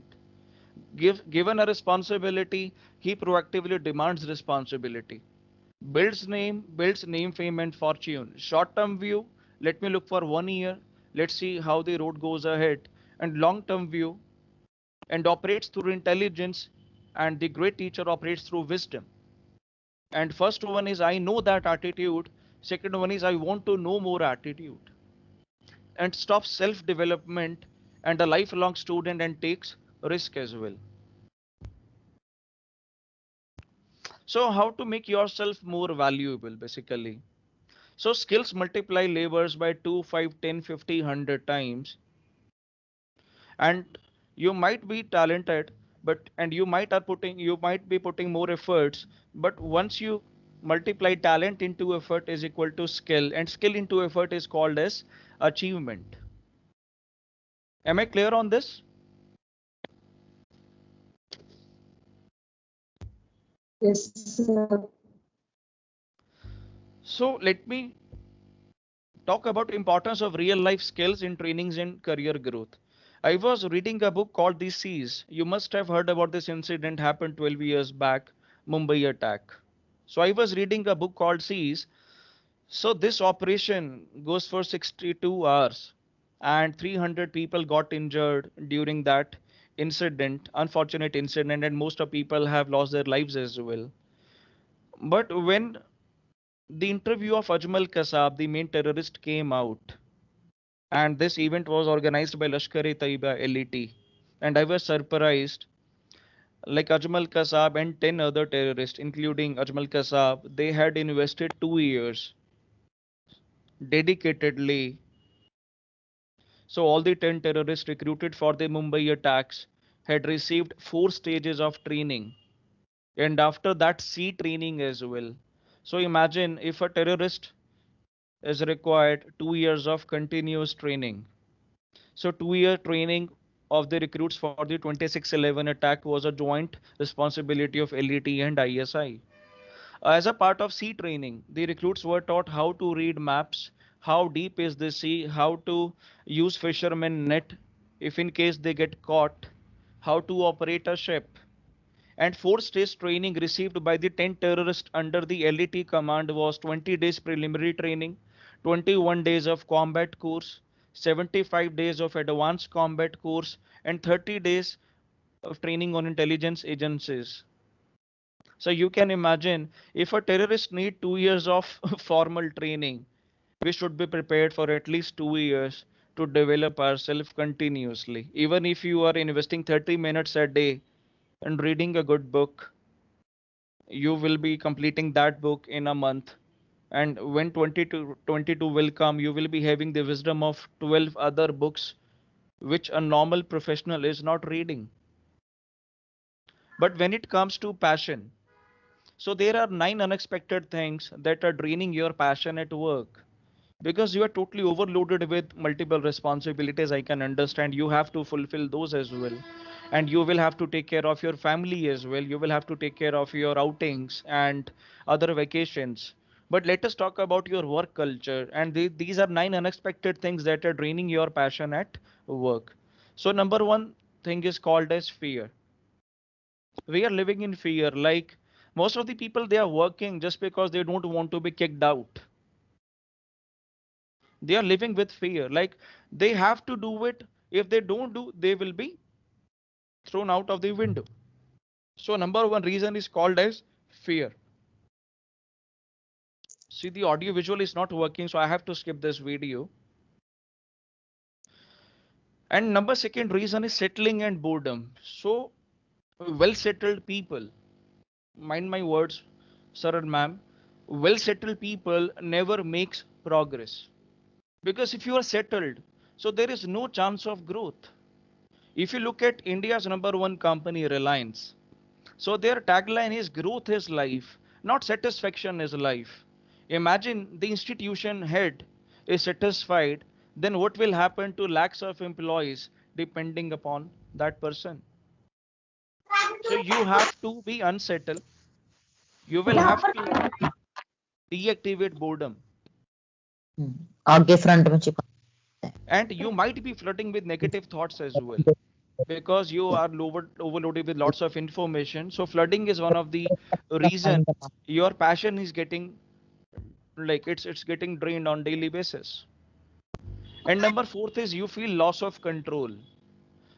Given a responsibility, he proactively demands responsibility. Builds name, fame, and fortune. Short term view, let me look for 1 year. Let's see how the road goes ahead. And long term view, and operates through intelligence, and the great teacher operates through wisdom. And first one is I know that attitude, second one is I want to know more attitude. And stops self development and a lifelong student and takes risk as well. So how to make yourself more valuable basically. So skills multiply labors by 2, 5, 10, 50, 100 times. And you might be talented, but and you might be putting more efforts, but once you multiply talent into effort is equal to skill, and skill into effort is called as achievement. Am I clear on this? Yes, sir. So let me talk about importance of real life skills in trainings and career growth. I was reading a book called The Seas. You must have heard about this incident happened 12 years back, Mumbai attack. So I was reading a book called Seas. So this operation goes for 62 hours and 300 people got injured during that incident, unfortunate incident, and most of people have lost their lives as well. But when the interview of Ajmal Kasab, the main terrorist, came out, and this event was organized by Lashkar-e-Taiba LET, and I was surprised. Like Ajmal Kasab and 10 other terrorists, including Ajmal Kasab, they had invested 2 years dedicatedly. So all the 10 terrorists recruited for the Mumbai attacks had received 4 stages of training, and after that sea training as well. So imagine if a terrorist is required 2 years of continuous training. So 2 year training of the recruits for the 26/11 attack was a joint responsibility of LET and ISI. As a part of sea training, the recruits were taught how to read maps, how deep is the sea, how to use fisherman net if in case they get caught, how to operate a ship. And 4 stage training received by the 10 terrorists under the LET command was 20 days preliminary training, 21 days of combat course, 75 days of advanced combat course, and 30 days of training on intelligence agencies. So you can imagine, if a terrorist need 2 years of formal training, we should be prepared for at least 2 years to develop ourselves continuously. Even if you are investing 30 minutes a day and reading a good book, you will be completing that book in a month. And when 2022 will come, you will be having the wisdom of 12 other books which a normal professional is not reading. But when it comes to passion, so there are 9 unexpected things that are draining your passion at work, because you are totally overloaded with multiple responsibilities. I can understand you have to fulfill those as well, and you will have to take care of your family as well, you will have to take care of your outings and other vacations. But let us talk about your work culture, and these are 9 unexpected things that are draining your passion at work. So number one thing is called as fear. We are living in fear. Like, most of the people, they are working just because they don't want to be kicked out. They are living with fear, like they have to do it. If they don't do, they will be thrown out of the window. So number one reason is called as fear. See, the audio visual is not working, so I have to skip this video. And number second reason is settling and boredom. So well settled people, mind my words, sir and ma'am, well settled people never makes progress. Because if you are settled, so there is no chance of growth. If you look at India's number one company, Reliance, so their tagline is growth is life, not satisfaction is life. Imagine the institution head is satisfied, then what will happen to lakhs of employees depending upon that person? So you have to be unsettled. You will have to deactivate boredom. आगे front में चिपका And you might be flirting with negative thoughts as well, because you are overloaded with lots of information. So flooding is one of the reason your passion is getting, like, it's getting drained on daily basis. And number fourth is you feel loss of control.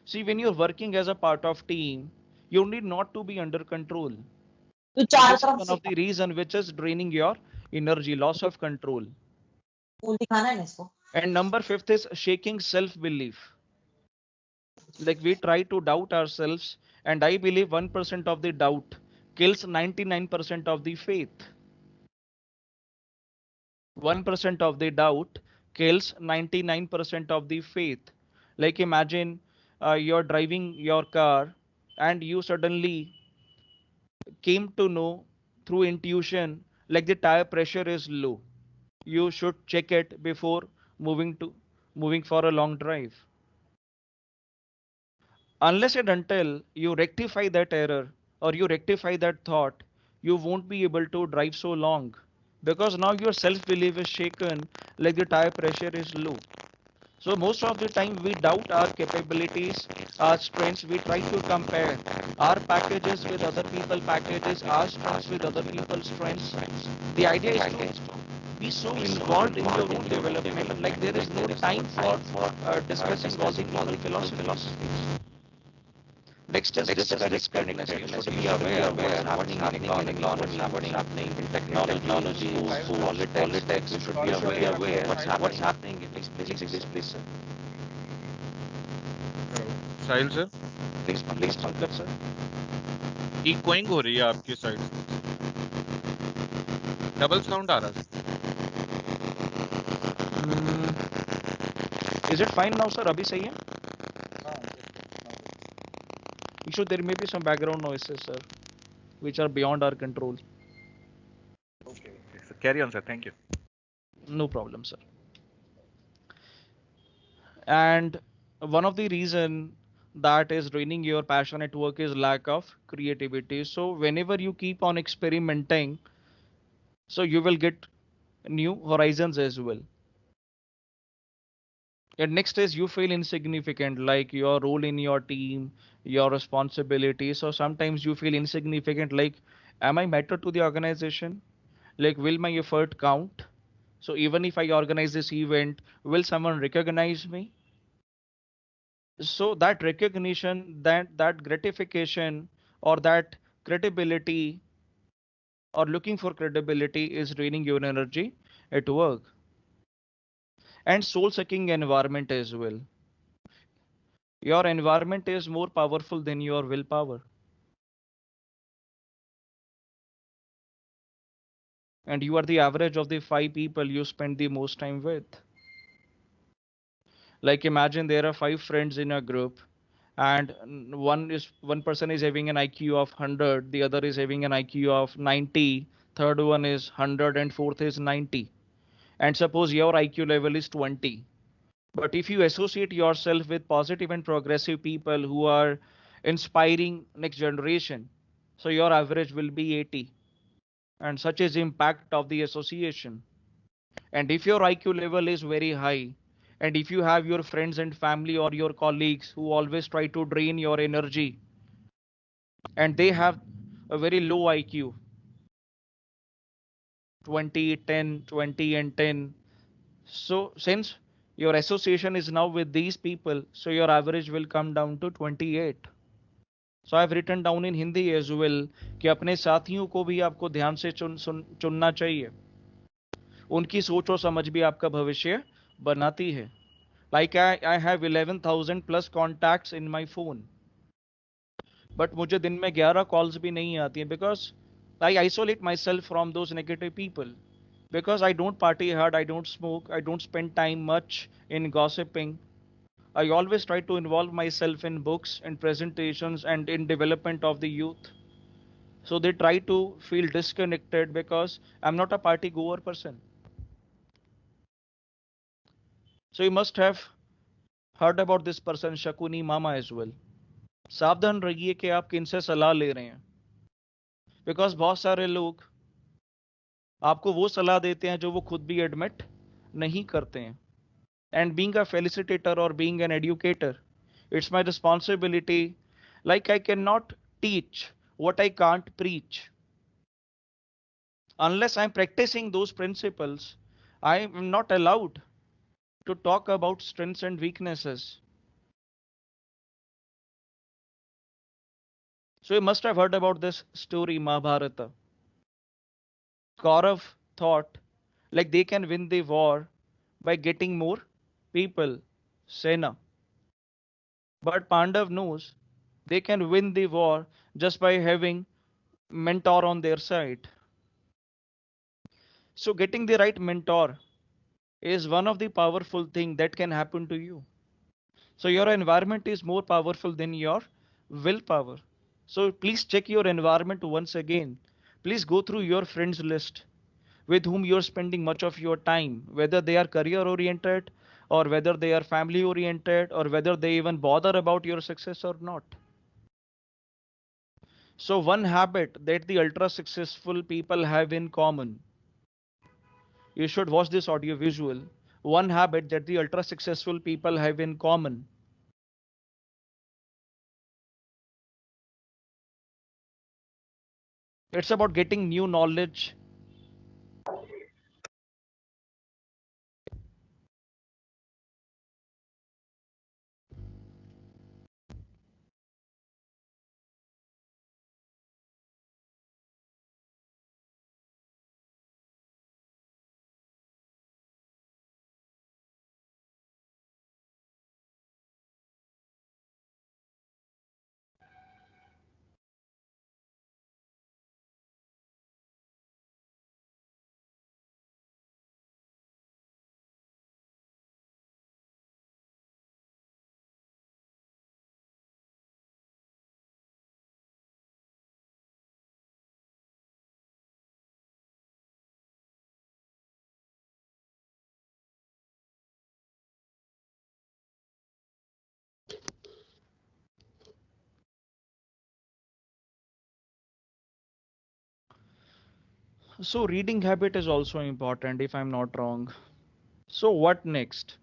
See, when you're working as a part of team, you need not to be under control. तो So चार this is तरफ one से of the reason which is draining your energy, loss of control. फूल दिखाना है ना इसको And number fifth is shaking self belief. Like, we try to doubt ourselves, and I believe 1% of the doubt kills 99% of the faith. 1% of the doubt kills 99% of the faith. Like, imagine you're driving your car and you suddenly came to know through intuition, like, the tire pressure is low. You should check it before moving for a long drive. Unless and until you rectify that error or you rectify that thought, you won't be able to drive so long, because now your self belief is shaken, like the tire pressure is low. So most of the time we doubt our capabilities, our strengths. We try to compare our packages with other people packages, our strengths with other people's strengths. The idea is to be so involved in your own development, like there is no time for discussing all the people philosophies. Next is disconnectedness. You should be aware of what's happening in economy, what's happening in technology, schools, politics. You should be aware what's happening in these places. Sahil sir, Please, Pankaj sir. Echoing हो रही है आपकी side से, double sound आ रहा है. Is it fine now, sir? अभी सही है? So there may be some background noises, sir, which are beyond our control. Okay. So carry on, sir. Thank you. No problem, sir. And one of the reason that is draining your passion at work is lack of creativity. So whenever you keep on experimenting, so you will get new horizons as well. And next is you feel insignificant, like your role in your team, your responsibility. So sometimes you feel insignificant, like, am I matter to the organization? Like, will my effort count? So even if I organize this event, will someone recognize me? So that recognition, that gratification, or that credibility or looking for credibility is draining your energy at work. And soul sucking environment as well. Your environment is more powerful than your willpower. And you are the average of the 5 people you spend the most time with. Like imagine there are 5 friends in a group, and one person is having an IQ of 100, the other is having an IQ of 90, third one is 100, and fourth is 90. And suppose your IQ level is 20. But if you associate yourself with positive and progressive people who are inspiring next generation, so your average will be 80. And such is impact of the association. And if your IQ level is very high, and if you have your friends and family or your colleagues who always try to drain your energy, and they have a very low IQ, 20, 10, 20, and 10. So since your association is now with these people, so your average will come down to 28. So I've written down in Hindi as well कि अपने साथियों को भी आपको ध्यान से चुनना चाहिए. उनकी सोच और समझ भी आपका भविष्य बनाती है. Like I have 11,000 plus contacts in my phone. But मुझे दिन में 11 calls भी नहीं आती हैं because I isolate myself from those negative people. Because I don't party hard, I don't smoke, I don't spend time much in gossiping. I always try to involve myself in books and presentations and in development of the youth. So they try to feel disconnected because I'm not a party goer person. So you must have heard about this person Shakuni Mama as well. सावधान रहिए कि आप किनसे सलाह ले रहे हैं. Because बहुत सारे लोग आपको वो सलाह देते हैं जो वो खुद भी एडमिट नहीं करते हैं. एंड बीइंग अ फेलिसिटेटर और being an educator, it's my responsibility. Like I can not teach what I can't preach. Unless I'm practicing those principles, I am not allowed to talk about strengths and weaknesses. So you must have heard about this story, Mahabharata. Kaurav thought like they can win the war by getting more people, Sena. But Pandav knows they can win the war just by having mentor on their side. So getting the right mentor is one of the powerful thing that can happen to you. So your environment is more powerful than your willpower. So please check your environment once again. Please go through your friends list with whom you're spending much of your time, whether they are career oriented or whether they are family oriented or whether they even bother about your success or not. So one habit that the ultra successful people have in common, you should watch this audio visual. One habit that the ultra successful people have in common, it's about getting new knowledge. So reading habit is also important if I'm not wrong. So what next?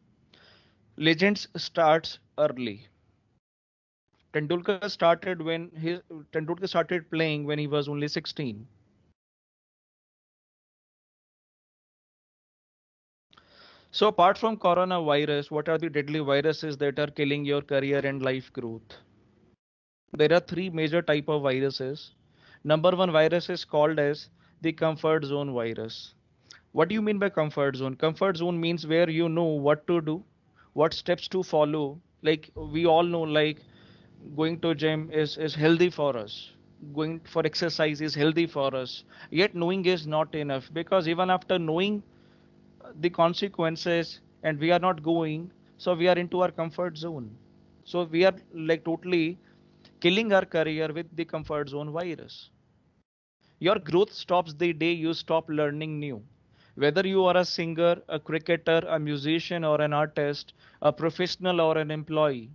Legends starts early. Tendulkar started when his Tendulkar started playing when he was only 16. So apart from coronavirus, what are the deadly viruses that are killing your career and life growth? There are three major type of viruses. Number one virus is called as the comfort zone virus. What do you mean by comfort zone? Comfort zone means where you know what to do, what steps to follow. Like we all know, like going to gym is healthy for us. Going for exercise is healthy for us. Yet knowing is not enough, because even after knowing the consequences and we are not going, so we are into our comfort zone. So we are like totally killing our career with the comfort zone virus. Your growth stops the day you stop learning new. Whether you are a singer, a cricketer, a musician, or an artist, a professional or an employee,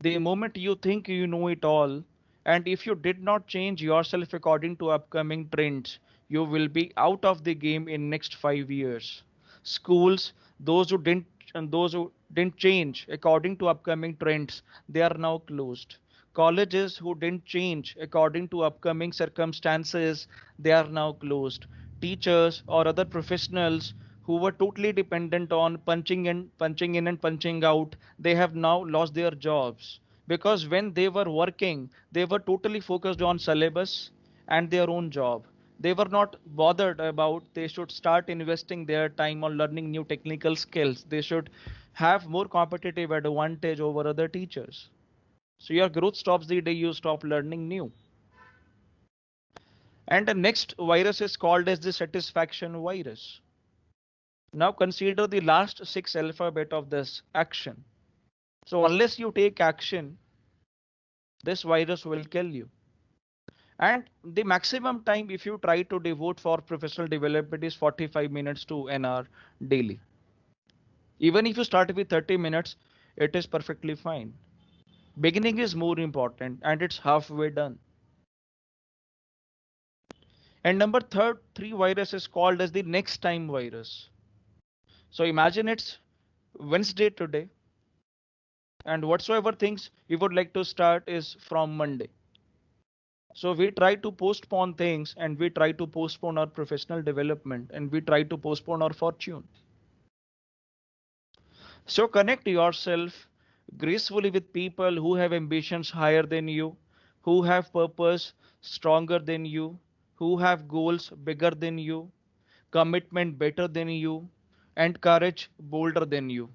the moment you think you know it all, and if you did not change yourself according to upcoming trends, you will be out of the game in next 5 years. Schools, those who didn't and those who didn't change according to upcoming trends, they are now closed. Colleges who didn't change according to upcoming circumstances, they are now closed. Teachers or other professionals who were totally dependent on punching in and punching out, they have now lost their jobs, because when they were working, they were totally focused on syllabus and their own job. They were not bothered about they should start investing their time on learning new technical skills. They should have more competitive advantage over other teachers. So your growth stops the day you stop learning new. And the next virus is called as the satisfaction virus. Now consider the last six alphabet of this action. So unless you take action, this virus will kill you. And the maximum time if you try to devote for professional development is 45 minutes to an hour daily. Even if you start with 30 minutes, it is perfectly fine. Beginning is more important and it's halfway done. And number three virus is called as the next time virus. So imagine it's Wednesday today, and whatsoever things we would like to start is from Monday. So we try to postpone things, and we try to postpone our professional development, and we try to postpone our fortune. So connect yourself gracefully with people who have ambitions higher than you, who have purpose stronger than you, who have goals bigger than you, commitment better than you, and courage bolder than you.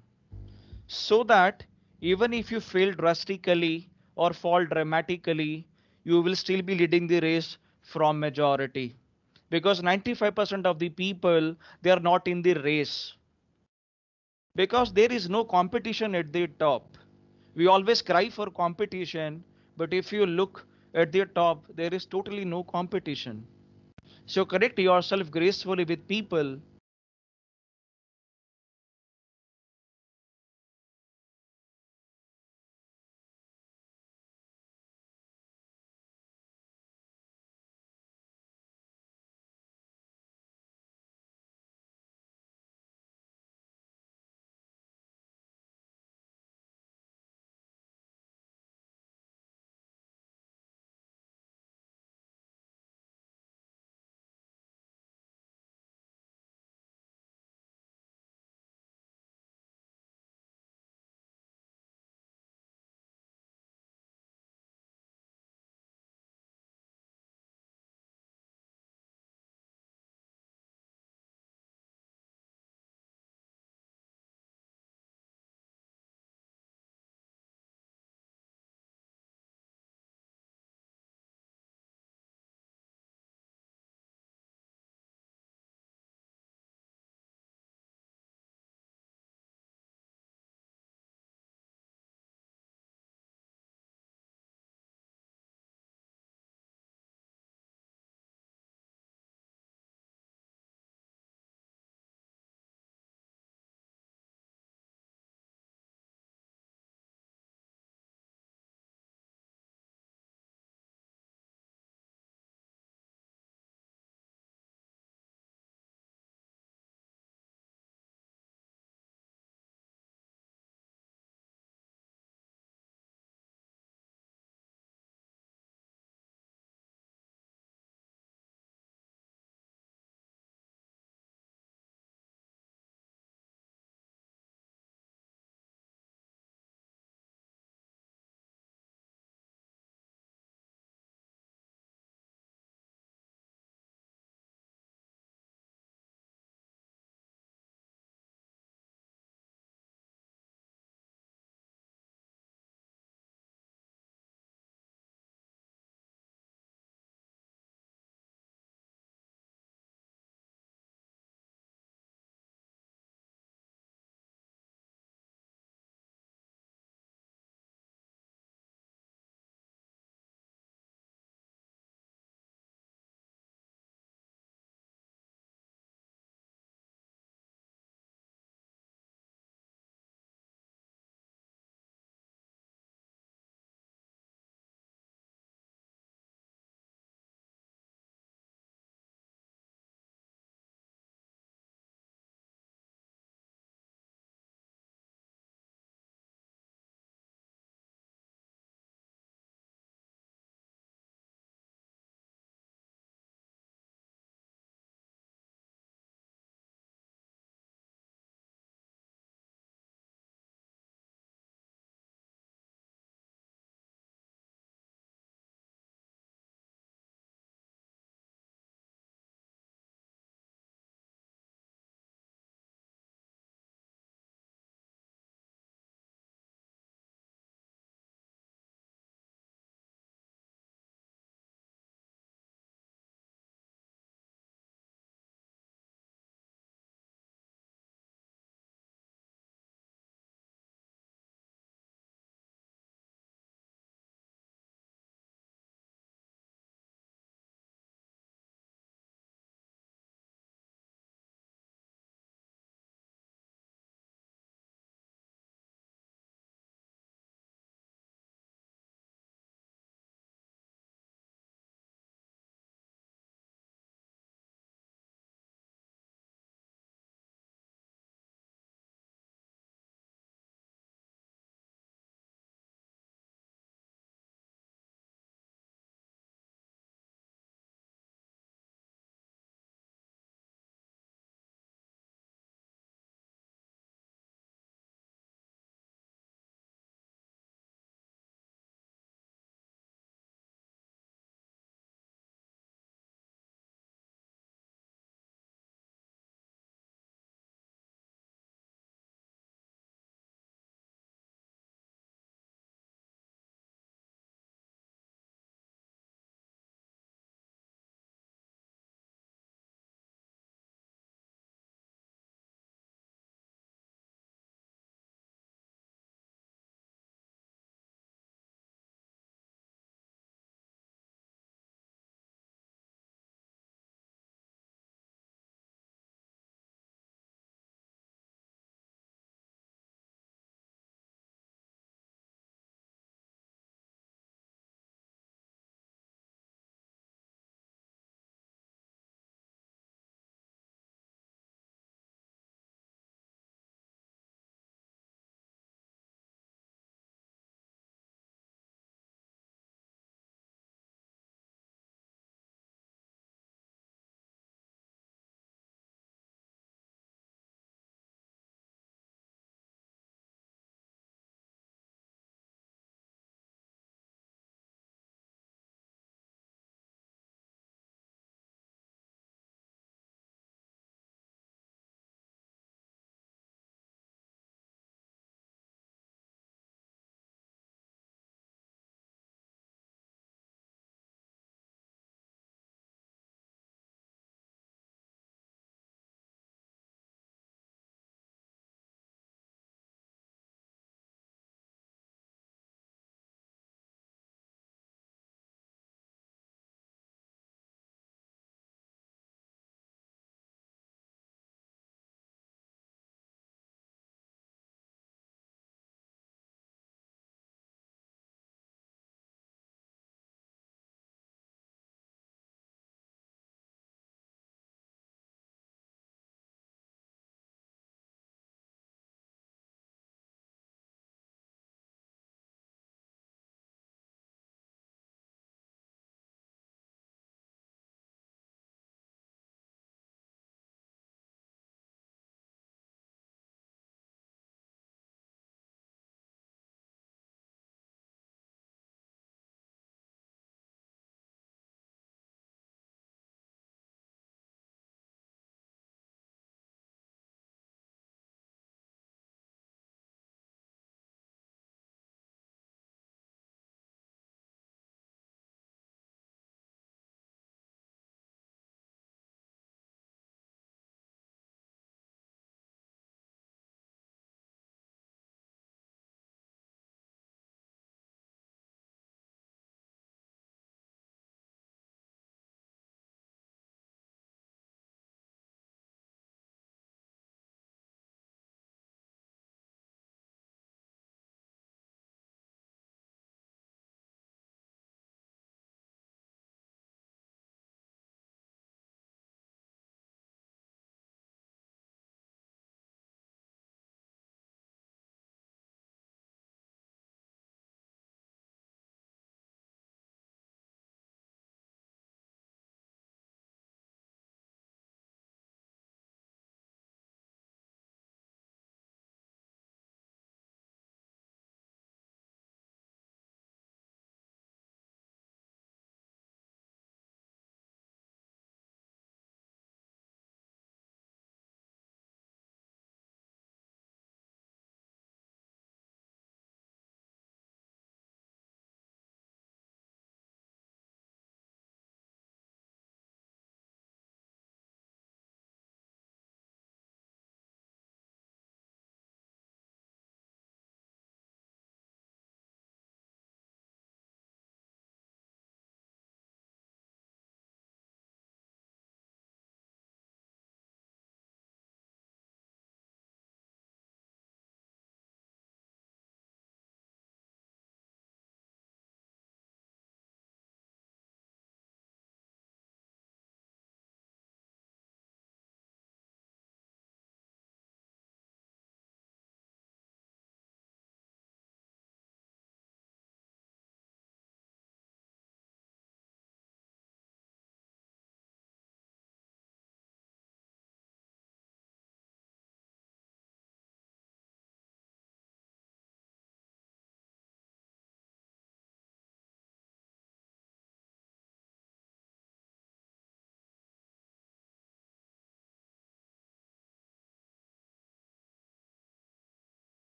So that even if you fail drastically or fall dramatically, you will still be leading the race from majority. Because 95% of the people, they are not in the race, because there is no competition at the top. We always cry for competition, but if you look at the top, there is totally no competition. So connect yourself gracefully with people